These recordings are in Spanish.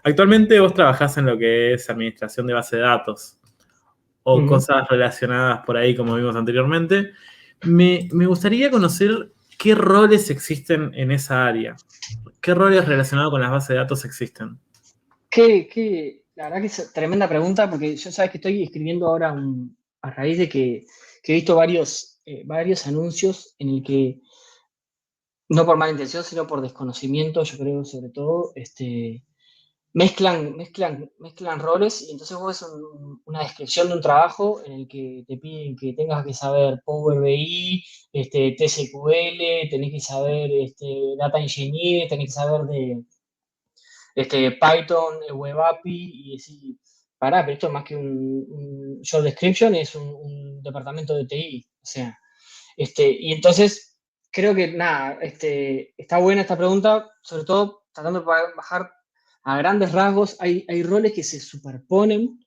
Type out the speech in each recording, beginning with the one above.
Actualmente vos trabajás en lo que es administración de base de datos o Ujú. cosas relacionadas por ahí, como vimos anteriormente. Me gustaría conocer qué roles existen en esa área. ¿Qué roles relacionados con las bases de datos existen? La verdad que es tremenda pregunta, porque yo sabes que estoy escribiendo ahora a raíz de que he visto varios anuncios en el que, no por mala intención, sino por desconocimiento, yo creo, sobre todo, mezclan roles y entonces vos ves una descripción de un trabajo en el que te piden que tengas que saber Power BI, TSQL, tenés que saber Data Engineer, tenés que saber de Python, Web API, y decir, pará, pero esto es más que un job description, es un departamento de TI. O sea, y entonces creo que nada, está buena esta pregunta, sobre todo tratando de bajar a grandes rasgos. Hay roles que se superponen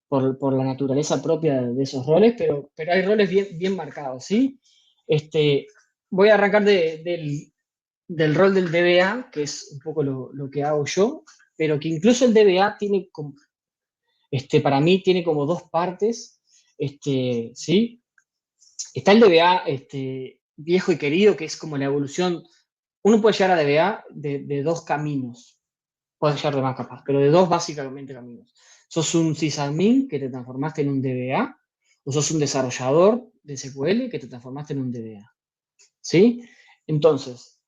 por la naturaleza propia de esos roles, pero hay roles bien marcados, ¿sí? Este, Voy a arrancar del rol del DBA, que es un poco lo que hago yo, pero que incluso el DBA tiene, para mí, tiene como dos partes, ¿sí? Está el DBA viejo y querido, que es como la evolución. Uno puede llegar a DBA de dos caminos, puede llegar de más capaz, pero de dos básicamente caminos. Sos un sysadmin que te transformaste en un DBA, o sos un desarrollador de SQL que te transformaste en un DBA, ¿sí? Entonces,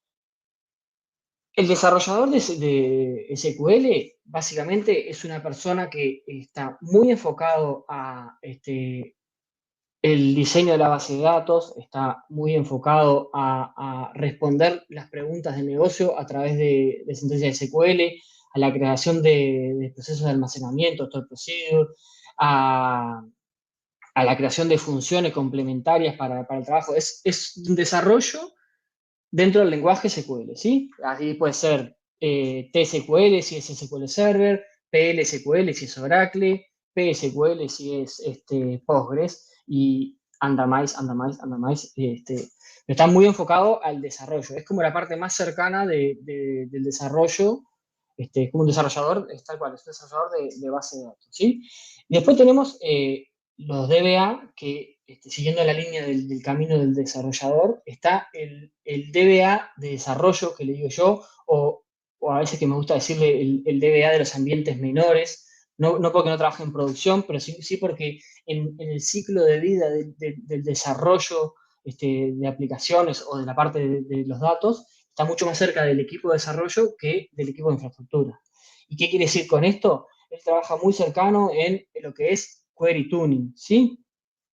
el desarrollador de SQL básicamente es una persona que está muy enfocado a el diseño de la base de datos, está muy enfocado a responder las preguntas de negocio a través de sentencias de SQL, a la creación de procesos de almacenamiento, store procedure, a, a la creación de funciones complementarias para el trabajo. Es un desarrollo dentro del lenguaje SQL, ¿sí? Así puede ser TSQL si es SQL Server, PLSQL si es Oracle, PSQL si es Postgres, y anda más. Está muy enfocado al desarrollo. Es como la parte más cercana del desarrollo. Es como un desarrollador, es tal cual, es un desarrollador de base de datos, ¿sí? Y después tenemos los DBA, que siguiendo la línea del camino del desarrollador, está el DBA de desarrollo, que le digo yo, o a veces que me gusta decirle el DBA de los ambientes menores, no porque no trabaje en producción, pero sí porque en el ciclo de vida del desarrollo de aplicaciones o de la parte de los datos, está mucho más cerca del equipo de desarrollo que del equipo de infraestructura. ¿Y qué quiere decir con esto? Él trabaja muy cercano en lo que es query tuning, ¿sí?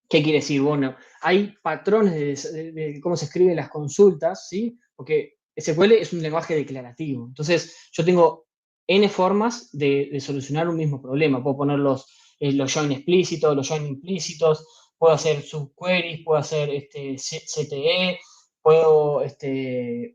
¿Qué quiere decir? Bueno, hay patrones de cómo se escriben las consultas, ¿sí? Porque SQL es un lenguaje declarativo. Entonces, yo tengo N formas de solucionar un mismo problema. Puedo poner los join explícitos, los join implícitos, puedo hacer subqueries, puedo hacer CTE, puedo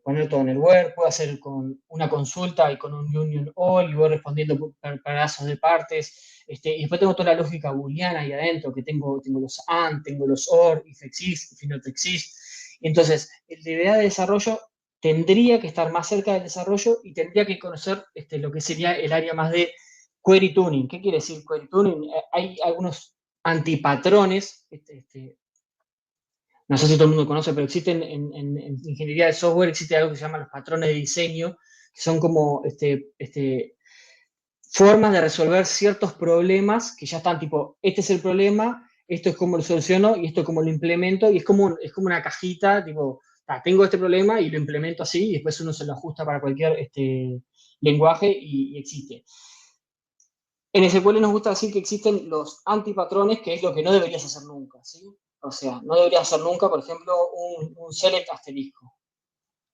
poner todo en el where, puedo hacer con una consulta y con un union all, y voy respondiendo por pedazos de partes. Y después tengo toda la lógica booleana ahí adentro, que tengo los AND, tengo los OR, if exist, if not exist. Entonces, el DBA de desarrollo tendría que estar más cerca del desarrollo y tendría que conocer lo que sería el área más de query tuning. ¿Qué quiere decir query tuning? Hay algunos antipatrones, no sé si todo el mundo conoce, pero existen en ingeniería de software, existe algo que se llama los patrones de diseño, que son como formas de resolver ciertos problemas que ya están tipo, este es el problema, esto es cómo lo soluciono y esto es cómo lo implemento, y es como una cajita, tipo, tengo este problema y lo implemento así, y después uno se lo ajusta para cualquier lenguaje y existe. En SQL nos gusta decir que existen los antipatrones, que es lo que no deberías hacer nunca, ¿sí? O sea, no deberías hacer nunca, por ejemplo, un select asterisco.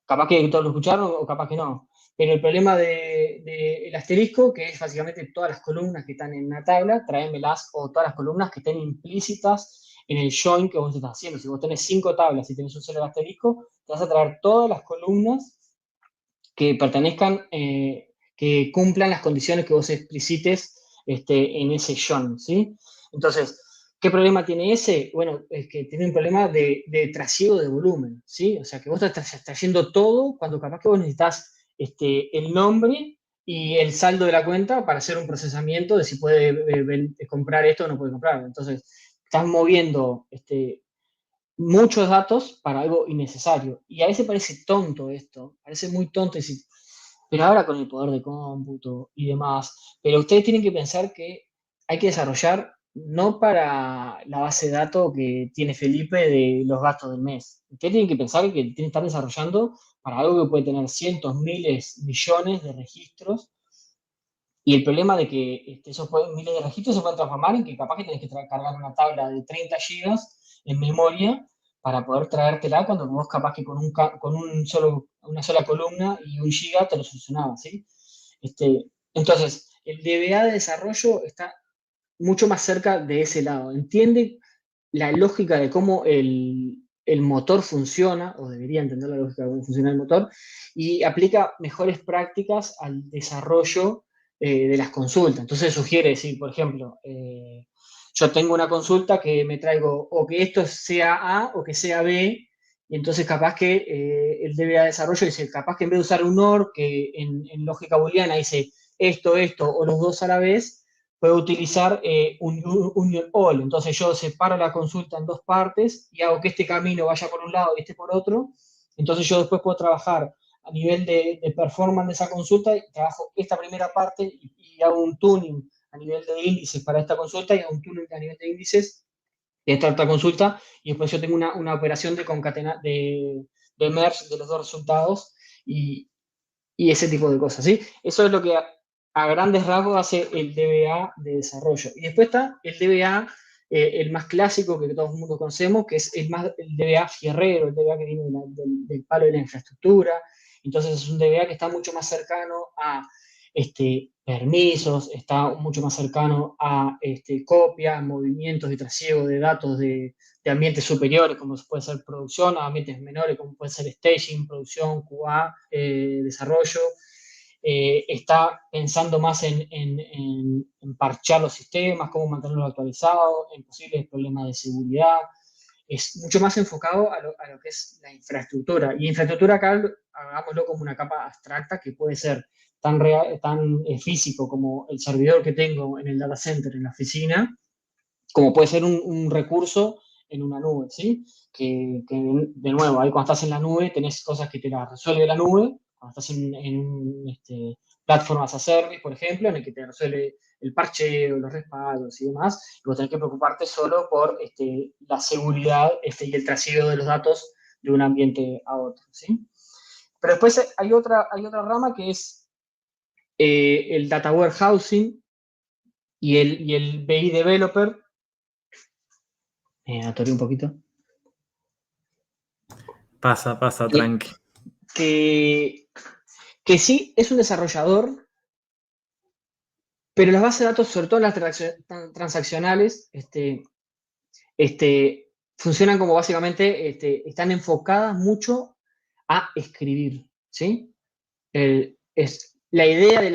Capaz que todos lo escucharon o capaz que no. Pero el problema del asterisco, que es básicamente todas las columnas que están en una tabla, tráemelas, o todas las columnas que estén implícitas en el join que vos estás haciendo. Si vos tenés 5 tablas y tenés un solo asterisco, te vas a traer todas las columnas que pertenezcan, que cumplan las condiciones que vos explicites en ese join, ¿sí? Entonces, ¿qué problema tiene ese? Bueno, es que tiene un problema de trasiego de volumen, ¿sí? O sea, que vos estás trayendo todo cuando capaz que vos necesitas el nombre y el saldo de la cuenta para hacer un procesamiento de si puede comprar esto o no puede comprar. Entonces, estás moviendo muchos datos para algo innecesario. Y a veces parece tonto esto, parece muy tonto decir, pero ahora con el poder de cómputo y demás, pero ustedes tienen que pensar que hay que desarrollar no para la base de datos que tiene Felipe de los gastos del mes. Ustedes tienen que pensar que tienen que estar desarrollando para algo que puede tener cientos, miles, millones de registros. Y el problema de que esos miles de registros se pueden transformar en que capaz que tenés que cargar una tabla de 30 gigas en memoria para poder traértela cuando vos capaz que una sola columna y un giga te lo solucionabas, ¿sí? Entonces, el DBA de desarrollo está mucho más cerca de ese lado. Entiende la lógica de cómo el motor funciona, o debería entender la lógica de cómo funciona el motor, y aplica mejores prácticas al desarrollo de las consultas. Entonces sugiere decir, por ejemplo, yo tengo una consulta que me traigo o que esto sea A o que sea B, y entonces capaz que el DBA de desarrollo dice, capaz que en vez de usar un OR, que en lógica booleana dice esto, o los dos a la vez, puedo utilizar un union all. Entonces yo separo la consulta en dos partes y hago que este camino vaya por un lado y este por otro. Entonces yo después puedo trabajar a nivel de performance de esa consulta, y trabajo esta primera parte y hago un tuning a nivel de índices para esta consulta y hago un tuning a nivel de índices de esta otra consulta, y después yo tengo una operación de concatena, de merge de los dos resultados y ese tipo de cosas, ¿sí? Eso es lo que a grandes rasgos hace el DBA de desarrollo. Y después está el DBA, el más clásico que todo el mundo conocemos, que es el DBA fierrero, el DBA que viene del palo de la infraestructura. Entonces es un DBA que está mucho más cercano a permisos, está mucho más cercano a copias, movimientos y trasiego de datos de ambientes superiores, como puede ser producción, a ambientes menores, como puede ser staging, producción, QA, desarrollo. Está pensando más en parchar los sistemas, cómo mantenerlos actualizados, en posibles problemas de seguridad. Es mucho más enfocado a lo que es la infraestructura. Y infraestructura acá, hagámoslo como una capa abstracta que puede ser tan físico como el servidor que tengo en el data center, en la oficina, como puede ser un recurso en una nube, ¿sí? De nuevo, ahí cuando estás en la nube tenés cosas que te las resuelve la nube, cuando estás en un Platform as a Service, por ejemplo, en el que te resuelve el parcheo, los respaldos y demás, y vos tenés que preocuparte solo por la seguridad y el trasiego de los datos de un ambiente a otro, ¿sí? Pero después hay otra rama que es el Data Warehousing y el BI Developer. Atoré un poquito. Pasa, tranqui. Que sí es un desarrollador, pero las bases de datos, sobre todo las transaccionales, funcionan como básicamente, están enfocadas mucho a escribir, ¿sí? La idea de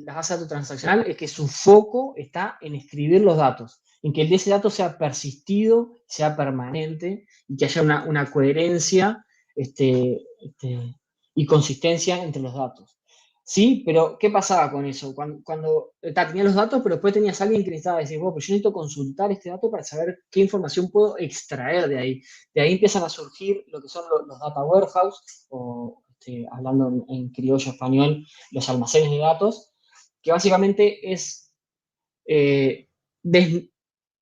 la base de datos transaccional es que su foco está en escribir los datos, en que ese dato sea persistido, sea permanente y que haya una coherencia y consistencia entre los datos. Sí, pero ¿qué pasaba con eso? Cuando tenía los datos, pero después tenías a alguien que necesitaba decir, bueno, pues yo necesito consultar este dato para saber qué información puedo extraer de ahí. De ahí empiezan a surgir lo que son los data warehouse, o hablando en criollo español, los almacenes de datos, que básicamente es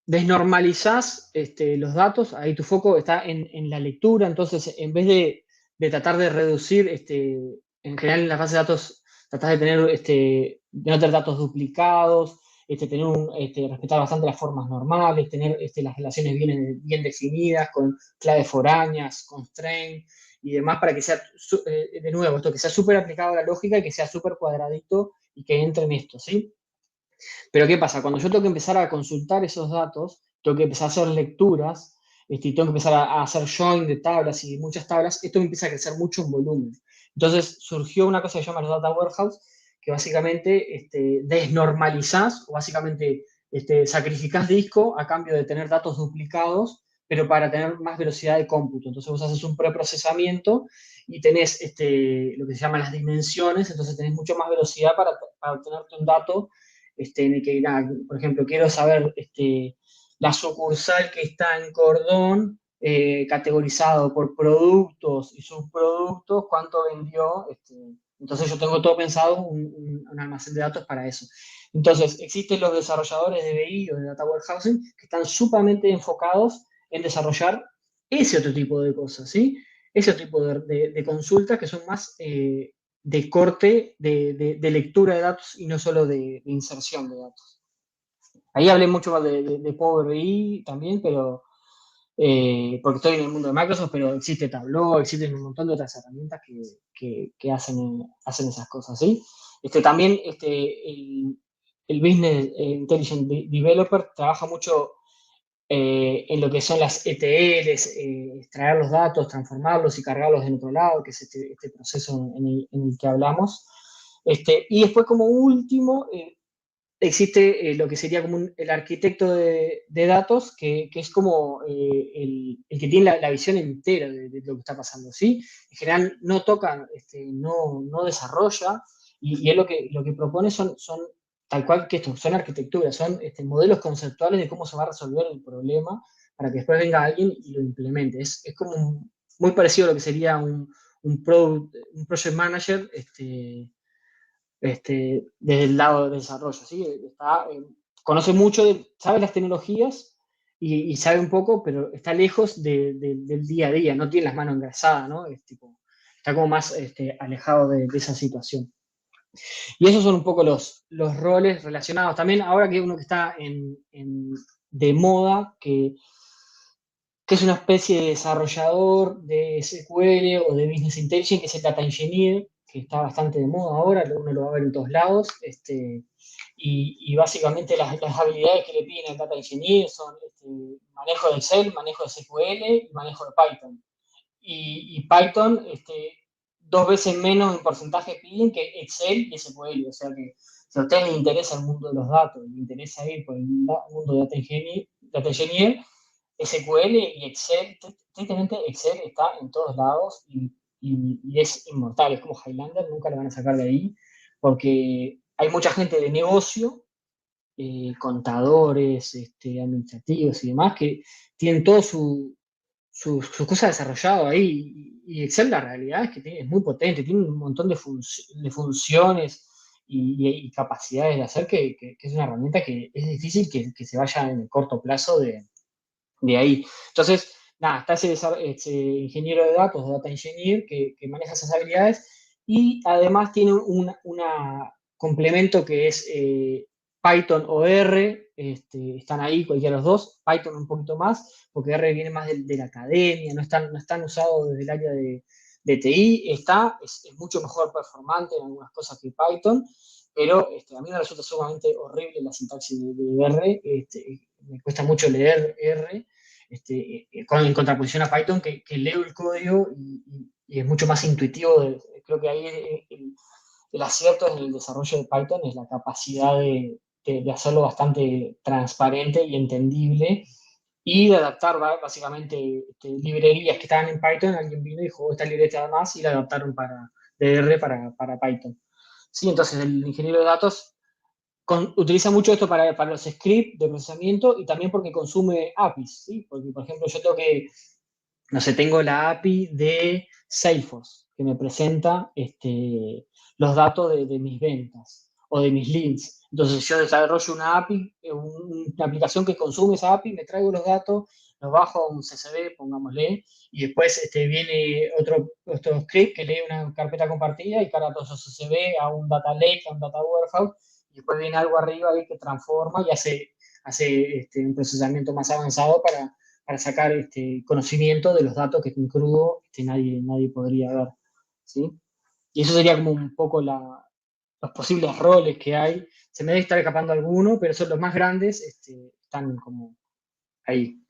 desnormalizás los datos, ahí tu foco está en la lectura, entonces en vez de tratar de reducir, en general en las bases de datos tratás de tener, de no tener datos duplicados, respetar bastante las formas normales, tener las relaciones bien definidas, con claves foráneas, constraint y demás, para que sea, de nuevo, esto que sea súper aplicado a la lógica y que sea súper cuadradito y que entre en esto, ¿sí? Pero ¿qué pasa? Cuando yo tengo que empezar a consultar esos datos, tengo que empezar a hacer lecturas, y tengo que empezar a hacer join de tablas y muchas tablas, esto empieza a crecer mucho en volumen. Entonces surgió una cosa que se llama los data warehouse, que básicamente desnormalizás o básicamente sacrificás disco a cambio de tener datos duplicados, pero para tener más velocidad de cómputo. Entonces vos haces un preprocesamiento y tenés lo que se llaman las dimensiones, entonces tenés mucho más velocidad para obtenerte un dato en el que, nada, por ejemplo, quiero saber la sucursal que está en Cordón, categorizado por productos y subproductos, cuánto vendió. Entonces yo tengo todo pensado, un almacén de datos para eso. Entonces, existen los desarrolladores de BI o de Data Warehousing que están sumamente enfocados en desarrollar ese otro tipo de cosas, ¿sí? Ese otro tipo de consultas que son más de corte, de lectura de datos y no solo de inserción de datos. Ahí hablé mucho más de Power BI también, pero porque estoy en el mundo de Microsoft, pero existe Tableau, existen un montón de otras herramientas que hacen esas cosas, ¿sí? También el Business Intelligent Developer trabaja mucho en lo que son las ETLs, extraer los datos, transformarlos y cargarlos en otro lado, que es este proceso en el que hablamos. Y después, como último, existe lo que sería como el arquitecto de datos, que es como el que tiene la visión entera de lo que está pasando, ¿sí? En general no toca, no desarrolla, y él lo que propone son tal cual que esto, son arquitecturas, son modelos conceptuales de cómo se va a resolver el problema para que después venga alguien y lo implemente. Es como muy parecido a lo que sería un project manager, desde el lado de desarrollo, ¿sí? Conoce mucho, sabe las tecnologías y sabe un poco, pero está lejos del día a día, no tiene las manos engrasadas, ¿no? Está como más alejado de esa situación. Y esos son un poco los roles relacionados. También ahora que uno que está de moda, que es una especie de desarrollador de SQL o de Business Intelligence, que es el Data Engineer, que está bastante de moda ahora, uno lo va a ver en todos lados. Y básicamente las habilidades que le piden al Data Engineer son manejo de Excel, manejo de SQL y manejo de Python. Y Python, 2 veces menos en porcentaje piden que Excel y SQL. O sea que si a usted le interesa el mundo de los datos, le interesa ir por el mundo de Data Engineer, SQL y Excel, tristemente Excel está en todos lados y es inmortal, es como Highlander, nunca lo van a sacar de ahí, porque hay mucha gente de negocio, contadores, administrativos y demás, que tienen todo sus cosas desarrollado ahí. Y Excel, la realidad es que es muy potente, tiene un montón de funciones y capacidades de hacer que es una herramienta que es difícil que se vaya en el corto plazo de ahí. Entonces, nada, está ese ingeniero de datos, Data Engineer, que maneja esas habilidades y además tiene un complemento que es Python o R, están ahí cualquiera de los dos, Python un poquito más, porque R viene más de la academia, no están usados desde el área de TI, es mucho mejor performante en algunas cosas que Python, pero a mí me resulta sumamente horrible la sintaxis de R, me cuesta mucho leer R, en contraposición a Python, que leo el código y es mucho más intuitivo. Creo que ahí el acierto en el desarrollo de Python es la capacidad de hacerlo bastante transparente y entendible y de adaptar básicamente librerías que estaban en Python. Alguien vino y dijo, esta librería más y la adaptaron de R para Python. Sí, entonces el ingeniero de datos utiliza mucho esto para los scripts de procesamiento y también porque consume APIs, ¿sí? Porque, por ejemplo, yo no sé, tengo la API de Salesforce que me presenta los datos de mis ventas o de mis leads. Entonces yo desarrollo una API, una aplicación que consume esa API, me traigo los datos, los bajo a un CSV, pongámosle, y después viene otro script que lee una carpeta compartida y carga todos esos CSV a un data lake, a un data warehouse, y después viene algo arriba ahí que transforma y hace un procesamiento más avanzado para sacar conocimiento de los datos que en crudo nadie podría ver, ¿sí? Y eso sería como un poco los posibles roles que hay. Se me debe estar escapando alguno, pero son los más grandes, están como ahí.